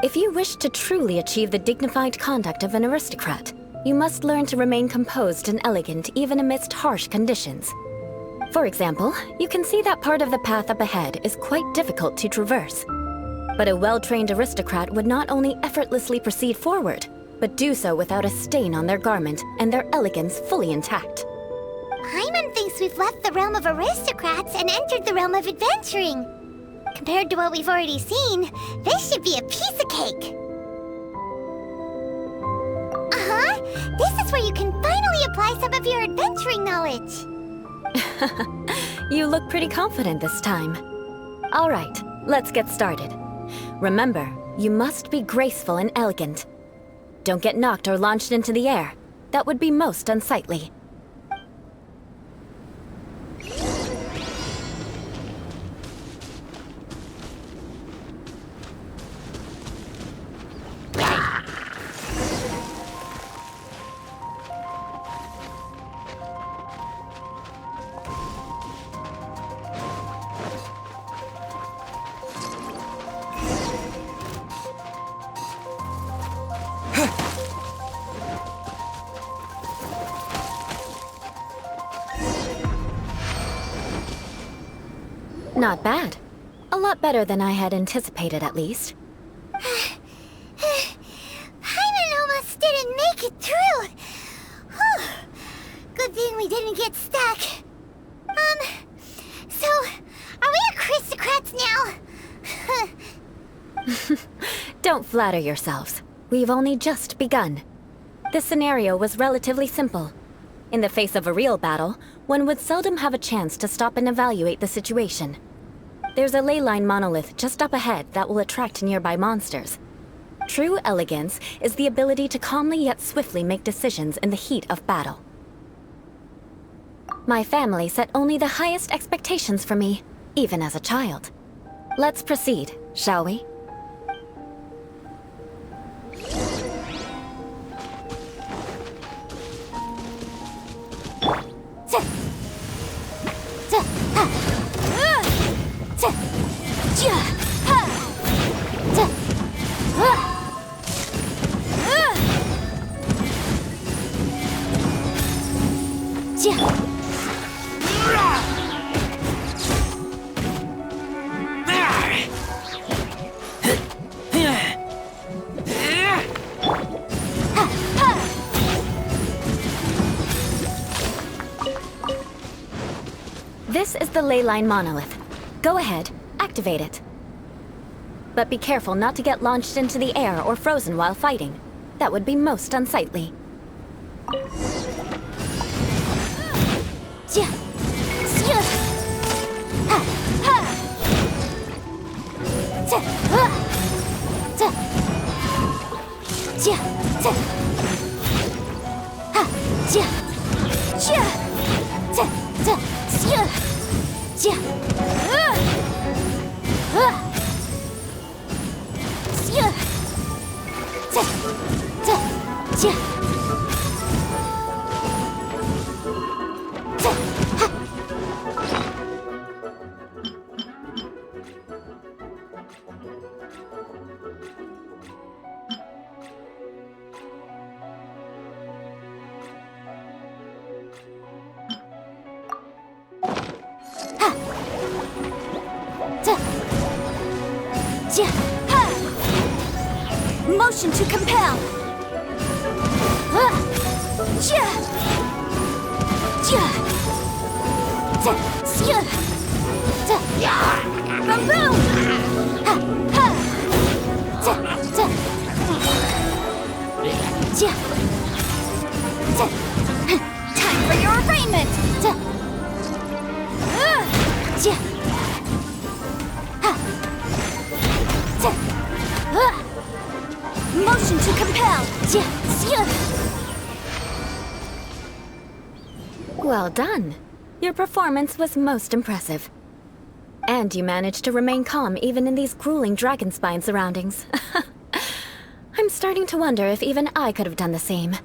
If you wish to truly achieve the dignified conduct of an aristocrat, you must learn to remain composed and elegant even amidst harsh conditions. For example, you can see that part of the path up ahead is quite difficult to traverse. But a well-trained aristocrat would not only effortlessly proceed forward, but do so without a stain on their garment and their elegance fully intact. Paimon thinks we've left the realm of aristocrats and entered the realm of adventuring. Compared to what we've already seen, this should be a piece of cake. This is where you can finally apply some of your adventuring knowledge. You look pretty confident this time. All right, let's get started. Remember, you must be graceful and elegant. Don't get knocked or launched into the air. That would be most unsightly. Not bad. A lot better than I had anticipated, at least. Paimon almost didn't make it through. Good thing we didn't get stuck. So, are we aristocrats now? Don't flatter yourselves. We've only just begun. This scenario was relatively simple. In the face of a real battle, one would seldom have a chance to stop and evaluate the situation. There's a ley line monolith just up ahead that will attract nearby monsters. True elegance is the ability to calmly yet swiftly make decisions in the heat of battle. My family set only the highest expectations for me, even as a child. Let's proceed, shall we? This is the ley line monolith. Go ahead, activate it. But be careful not to get launched into the air or frozen while fighting. That would be most unsightly. Motion to compel. Time for your arraignment. Motion to compel. Well done. Your performance was most impressive. And you managed to remain calm even in these grueling dragon spine surroundings. I'm starting to wonder if even I could have done the same.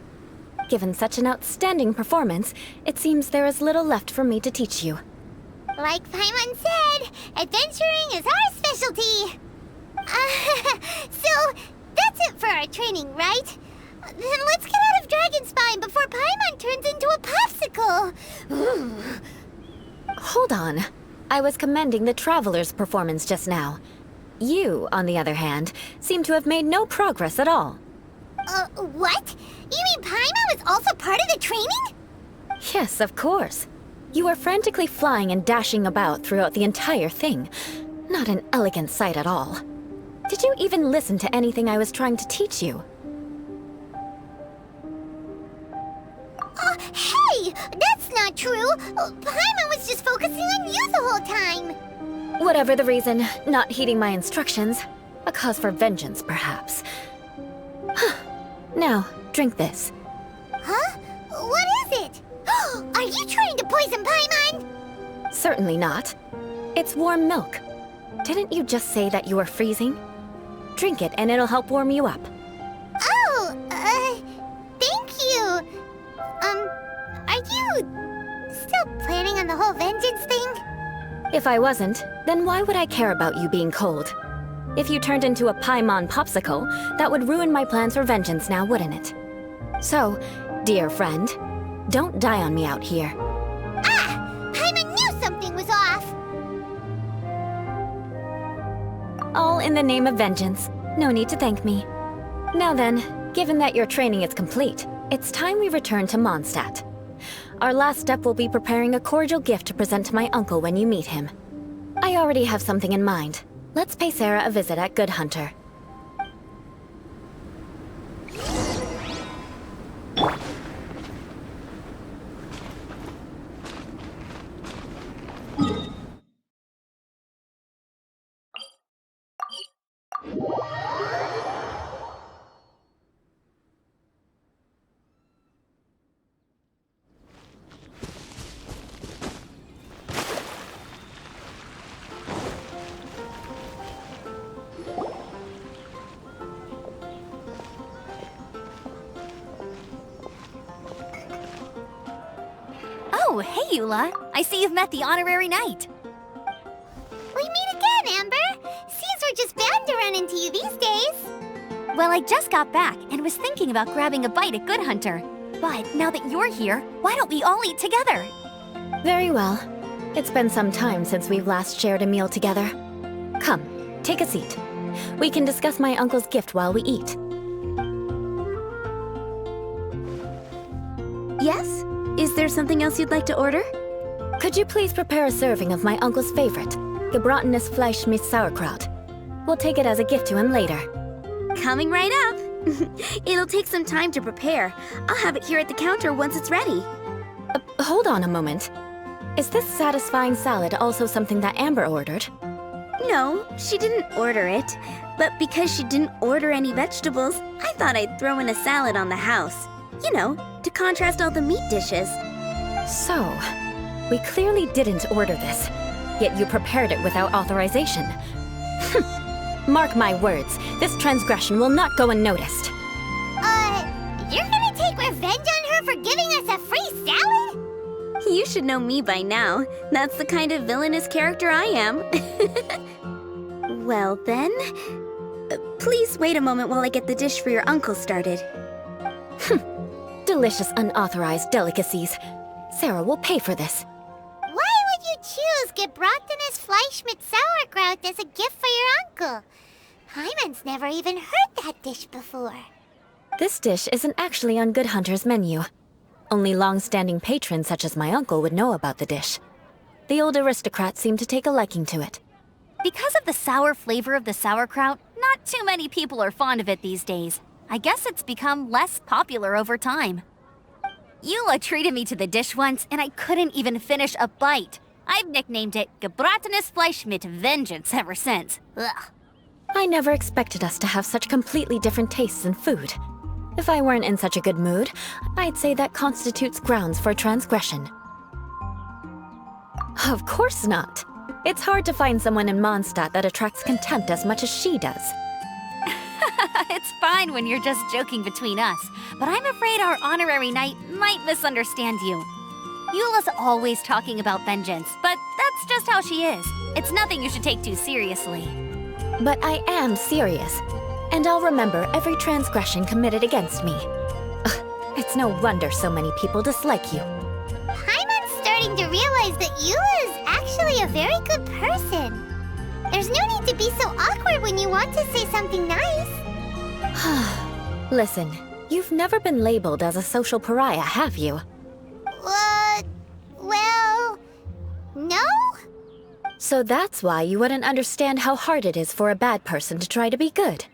Given such an outstanding performance, it seems there is little left for me to teach you. Like Paimon said, adventuring is our specialty. So, our training, right? Then let's get out of Dragon Spine before Paimon turns into a popsicle. Hold on. I was commending the Traveler's performance just now. You, on the other hand, seem to have made no progress at all. What? You mean Paimon was also part of the training? Yes, of course. You were frantically flying and dashing about throughout the entire thing. Not an elegant sight at all. Did you even listen to anything I was trying to teach you? Hey! That's not true! Paimon was just focusing on you the whole time! Whatever the reason, not heeding my instructions. A cause for vengeance, perhaps. Now, drink this. Huh? What is it? Are you trying to poison Paimon? Certainly not. It's warm milk. Didn't you just say that you were freezing? Drink it and it'll help warm you up. Oh, thank you. Are you still planning on the whole vengeance thing? If I wasn't, then why would I care about you being cold? If you turned into a Paimon popsicle, that would ruin my plans for vengeance now, wouldn't it? So, dear friend, don't die on me out here. Ah! Paimon knew something was off! All in the name of vengeance. No need to thank me. Now then, given that your training is complete, it's time we return to Mondstadt. Our last step will be preparing a cordial gift to present to my uncle when you meet him. I already have something in mind. Let's pay Sarah a visit at Good Hunter. Oh, hey, Eula. I see you've met the honorary knight. We meet again, Amber! Seems we're just bound to run into you these days. Well, I just got back and was thinking about grabbing a bite at Good Hunter. But now that you're here, why don't we all eat together? Very well. It's been some time since we've last shared a meal together. Come, take a seat. We can discuss my uncle's gift while we eat. Yes? Is there something else you'd like to order? Could you please prepare a serving of my uncle's favorite, gebratenes Fleisch mit Sauerkraut? We'll take it as a gift to him later. Coming right up. It'll take some time to prepare. I'll have it here at the counter once it's ready. Hold on a moment. Is this satisfying salad also something that Amber ordered? No, she didn't order it. But because she didn't order any vegetables, I thought I'd throw in a salad on the house. You know, to contrast all the meat dishes. So, we clearly didn't order this, yet you prepared it without authorization. Mark my words, this transgression will not go unnoticed. You're gonna take revenge on her for giving us a free salad? You should know me by now. That's the kind of villainous character I am. Well then, please wait a moment while I get the dish for your uncle started. Delicious unauthorized delicacies. Sarah will pay for this. Why would you choose gebratenes Fleisch mit Sauerkraut as a gift for your uncle? Paimon's never even heard that dish before. This dish isn't actually on Good Hunter's menu. Only long-standing patrons such as my uncle would know about the dish. The old aristocrat seemed to take a liking to it. Because of the sour flavor of the sauerkraut, not too many people are fond of it these days. I guess it's become less popular over time. Eula treated me to the dish once, and I couldn't even finish a bite. I've nicknamed it gebratenes Fleisch mit Vengeance ever since. Ugh. I never expected us to have such completely different tastes in food. If I weren't in such a good mood, I'd say that constitutes grounds for transgression. Of course not. It's hard to find someone in Mondstadt that attracts contempt as much as she does. It's fine when you're just joking between us, but I'm afraid our honorary knight might misunderstand you. Eula's always talking about vengeance, but that's just how she is. It's nothing you should take too seriously. But I am serious. And I'll remember every transgression committed against me. Ugh, it's no wonder so many people dislike you. Paimon's starting to realize that Eula is actually a very good person. There's no need to be so awkward when you want to say something nice. Listen, you've never been labeled as a social pariah, have you? Well, no? So that's why you wouldn't understand how hard it is for a bad person to try to be good.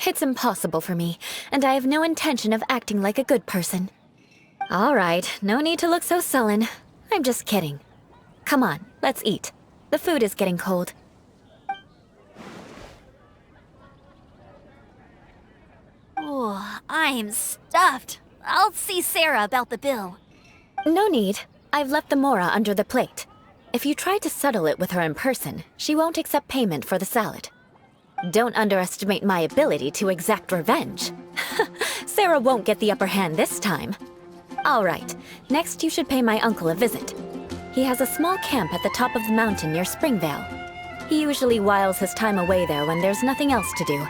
It's impossible for me, and I have no intention of acting like a good person. All right, no need to look so sullen. I'm just kidding. Come on, let's eat. The food is getting cold. Oh, I'm stuffed. I'll see Sarah about the bill. No need. I've left the mora under the plate. If you try to settle it with her in person, she won't accept payment for the salad. Don't underestimate my ability to exact revenge. Sarah won't get the upper hand this time. All right, next you should pay my uncle a visit. He has a small camp at the top of the mountain near Springvale. He usually whiles his time away there when there's nothing else to do.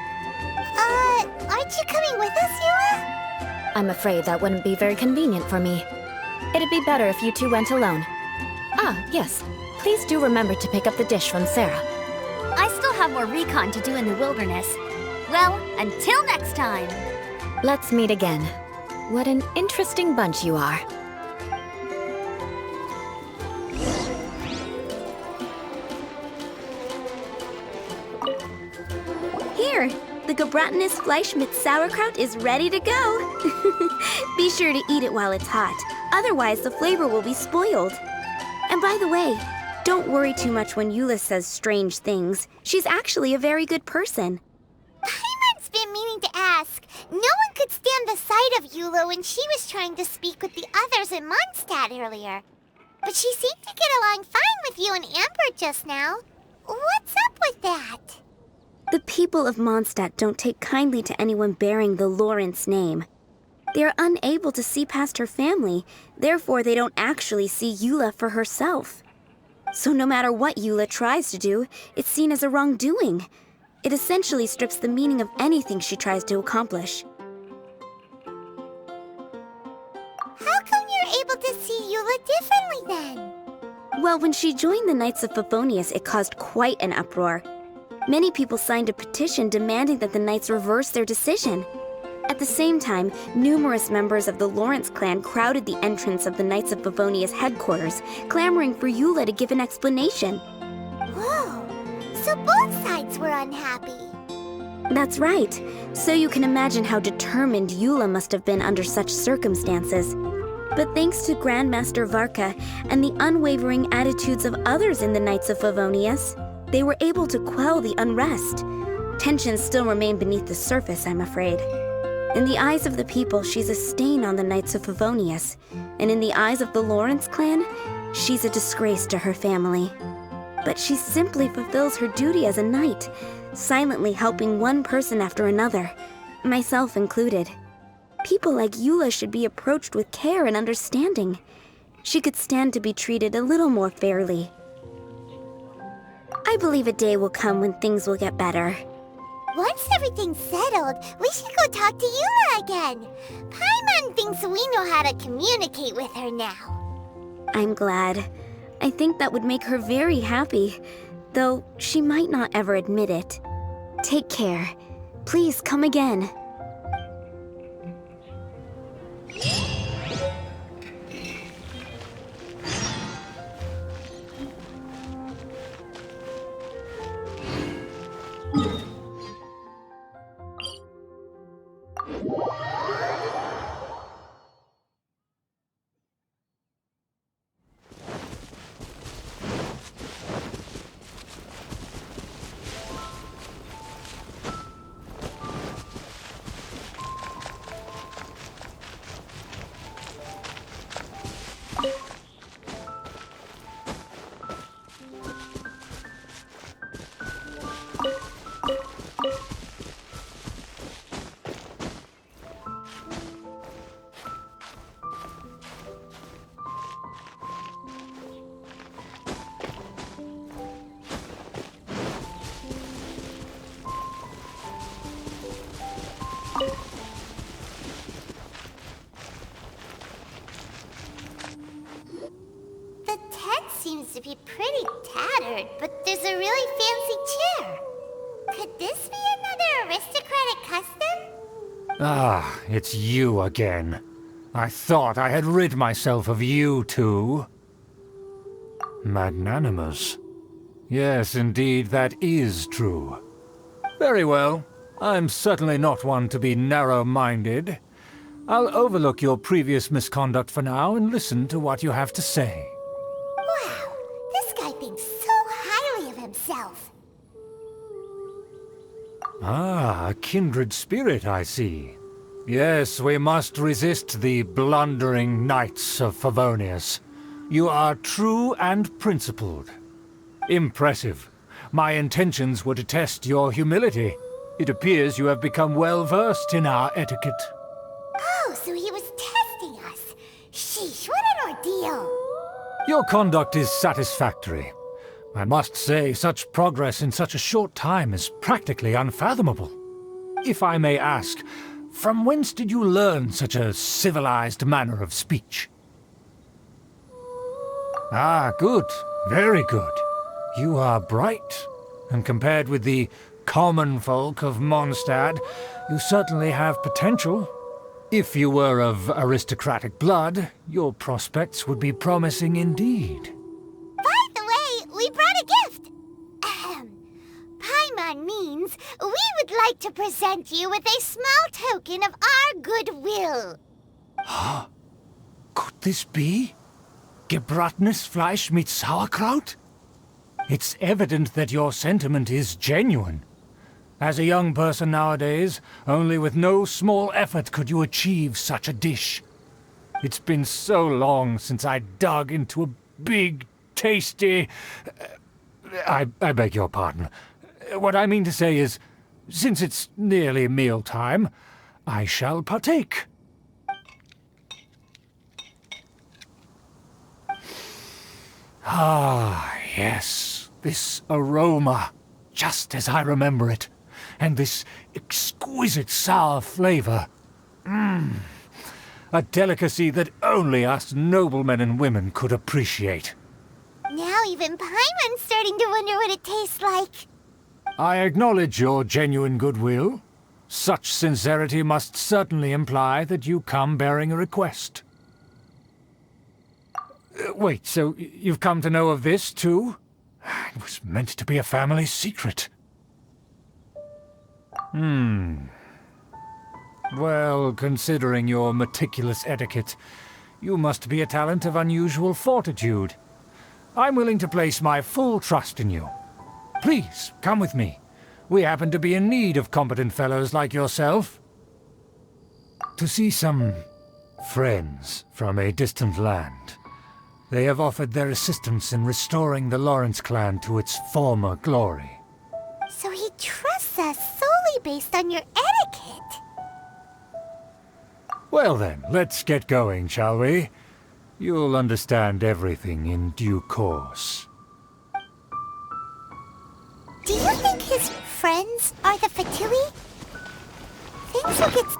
Aren't you coming with us, Eula? I'm afraid that wouldn't be very convenient for me. It'd be better if you two went alone. Ah, yes. Please do remember to pick up the dish from Sarah. I still have more recon to do in the wilderness. Well, until next time. Let's meet again. What an interesting bunch you are. Here, the Gebratinus Fleischmitz sauerkraut is ready to go. Be sure to eat it while it's hot. Otherwise, the flavor will be spoiled. And by the way, don't worry too much when Eula says strange things. She's actually a very good person. Paimon's been meaning to ask. No one could stand the sight of Eula when she was trying to speak with the others in Mondstadt earlier. But she seemed to get along fine with you and Amber just now. What's up with that? The people of Mondstadt don't take kindly to anyone bearing the Lawrence name. They are unable to see past her family, therefore they don't actually see Eula for herself. So no matter what Eula tries to do, it's seen as a wrongdoing. It essentially strips the meaning of anything she tries to accomplish. How come you're able to see Eula differently then? Well, when she joined the Knights of Favonius, it caused quite an uproar. Many people signed a petition demanding that the Knights reverse their decision. At the same time, numerous members of the Lawrence clan crowded the entrance of the Knights of Favonius Headquarters, clamoring for Eula to give an explanation. Whoa, so both sides were unhappy. That's right. So you can imagine how determined Eula must have been under such circumstances. But thanks to Grandmaster Varka and the unwavering attitudes of others in the Knights of Favonius, they were able to quell the unrest. Tensions still remain beneath the surface, I'm afraid. In the eyes of the people, she's a stain on the Knights of Favonius, and in the eyes of the Lawrence clan, she's a disgrace to her family. But she simply fulfills her duty as a knight, silently helping one person after another, myself included. People like Eula should be approached with care and understanding. She could stand to be treated a little more fairly. I believe a day will come when things will get better. Once everything's settled, we should go talk to Eula again. Paimon thinks we know how to communicate with her now. I'm glad. I think that would make her very happy, though she might not ever admit it. Take care. Please come again. Ah, it's you again. I thought I had rid myself of you two. Magnanimous. Yes, indeed, that is true. Very well. I'm certainly not one to be narrow-minded. I'll overlook your previous misconduct for now and listen to what you have to say. Wow, this guy thinks so highly of himself. Ah, a kindred spirit, I see. Yes, we must resist the blundering Knights of Favonius. You are true and principled. Impressive. My intentions were to test your humility. It appears you have become well-versed in our etiquette. Oh, so he was testing us. Sheesh, what an ordeal. Your conduct is satisfactory. I must say, such progress in such a short time is practically unfathomable. If I may ask, from whence did you learn such a civilized manner of speech? Ah, good. Very good. You are bright, and compared with the common folk of Mondstadt, you certainly have potential. If you were of aristocratic blood, your prospects would be promising indeed. By the way, we brought a gift. Paimon means we would like to present you with a small token of our goodwill. Huh? Could this be? Gebratenes Fleisch mit Sauerkraut? It's evident that your sentiment is genuine. As a young person nowadays, only with no small effort could you achieve such a dish. It's been so long since I dug into a big, tasty... I beg your pardon. What I mean to say is, since it's nearly mealtime, I shall partake. Ah, yes, this aroma, just as I remember it, and this exquisite sour flavor. A delicacy that only us noblemen and women could appreciate. Now even Paimon's starting to wonder what it tastes like. I acknowledge your genuine goodwill. Such sincerity must certainly imply that you come bearing a request. Wait, so you've come to know of this, too? It was meant to be a family secret. Well, considering your meticulous etiquette, you must be a talent of unusual fortitude. I'm willing to place my full trust in you. Please, come with me. We happen to be in need of competent fellows like yourself. To see some friends from a distant land. They have offered their assistance in restoring the Lawrence clan to its former glory. So he trusts us solely based on your etiquette. Well then, let's get going, shall we? You'll understand everything in due course. Do you think his friends are the Fatui? Things will get